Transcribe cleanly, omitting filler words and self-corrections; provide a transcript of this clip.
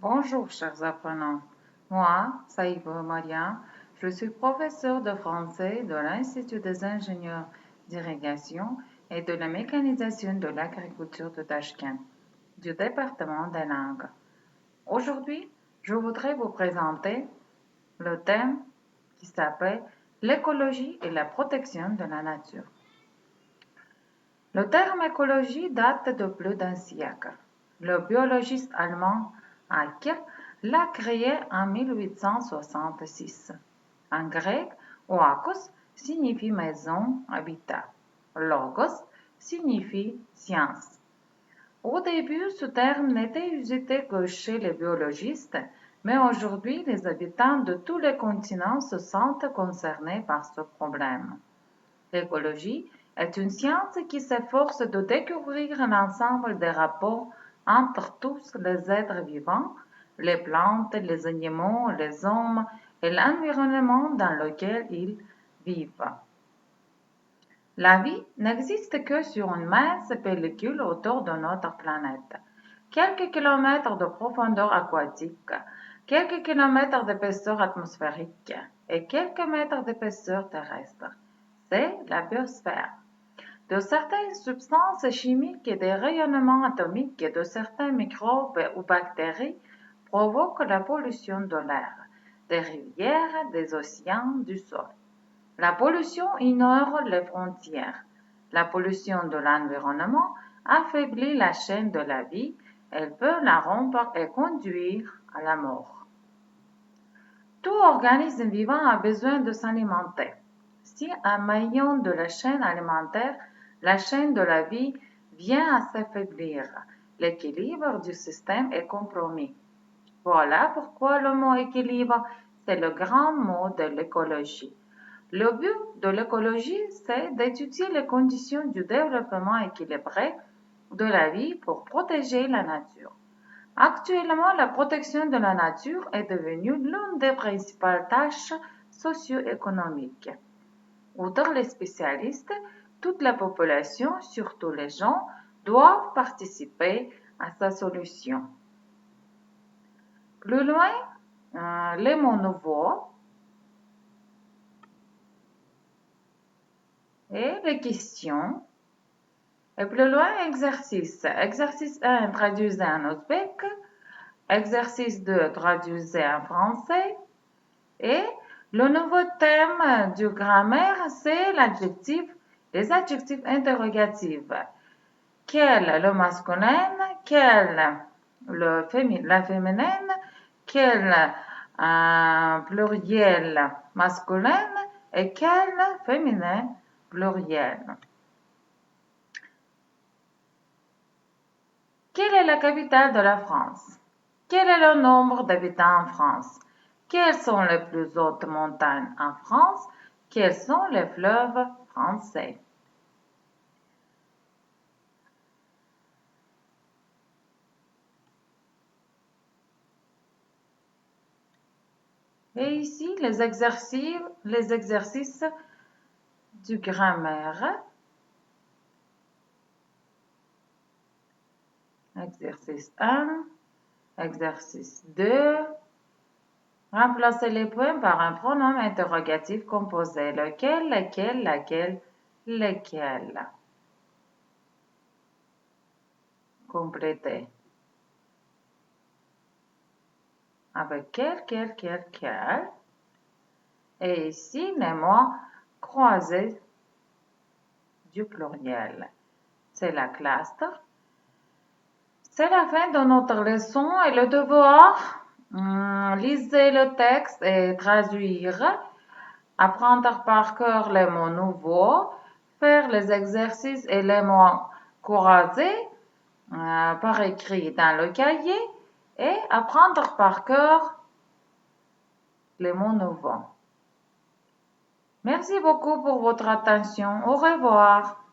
Bonjour, chers apprenants. Moi, Saïba Maria, je suis professeur de français de l'Institut des ingénieurs d'irrigation et de la mécanisation de l'agriculture de Tachkent, du département des langues. Aujourd'hui, je voudrais vous présenter le thème qui s'appelle l'écologie et la protection de la nature. Le terme écologie date de plus d'un siècle. Le biologiste allemand Haeckel l'a créé en 1866. En grec, oikos signifie maison, habitat. Logos signifie science. Au début, ce terme n'était usité que chez les biologistes, mais aujourd'hui, les habitants de tous les continents se sentent concernés par ce problème. L'écologie est une science qui s'efforce de découvrir l'ensemble des rapports entre tous les êtres vivants, les plantes, les animaux, les hommes et l'environnement dans lequel ils vivent. La vie n'existe que sur une mince pellicule autour de notre planète. Quelques kilomètres de profondeur aquatique, quelques kilomètres d'épaisseur atmosphérique et quelques mètres d'épaisseur terrestre. C'est la biosphère. De certaines substances chimiques et des rayonnements atomiques de certains microbes ou bactéries provoquent la pollution de l'air, des rivières, des océans, du sol. La pollution ignore les frontières. La pollution de l'environnement affaiblit la chaîne de la vie, elle peut la rompre et conduire à la mort. Tout organisme vivant a besoin de s'alimenter. Si un maillon de la chaîne alimentaire, la chaîne de la vie, vient à s'affaiblir, l'équilibre du système est compromis. Voilà pourquoi le mot équilibre, c'est le grand mot de l'écologie. Le but de l'écologie, c'est d'étudier les conditions du développement équilibré de la vie pour protéger la nature. Actuellement, la protection de la nature est devenue l'une des principales tâches socio-économiques. Outre les spécialistes, toute la population, surtout les gens, doivent participer à sa solution. Plus loin, les mots nouveaux et les questions. Et plus loin, exercice. Exercice 1, traduisez en ouzbek. Exercice 2, traduisez en français. Et le nouveau thème du grammaire, c'est les adjectifs interrogatifs. Quel le masculin, quel la féminine, quel pluriel masculin et quel féminin pluriel. Quelle est la capitale de la France? Quel est le nombre d'habitants en France? Quelles sont les plus hautes montagnes en France? Quels sont les fleuves français? Et ici, les exercices du grammaire. Exercice 1, exercice 2. Remplacez les points par un pronom interrogatif composé. Lequel, lequel, laquelle, lesquels. Complétez. Avec quel. Et ici, les mots croisés du pluriel. C'est la classe. C'est la fin de notre leçon et le devoir. Lisez le texte et traduire. Apprendre par cœur les mots nouveaux. Faire les exercices et les mots croisés par écrit dans le cahier. Et apprendre par cœur les mots nouveaux. Merci beaucoup pour votre attention. Au revoir.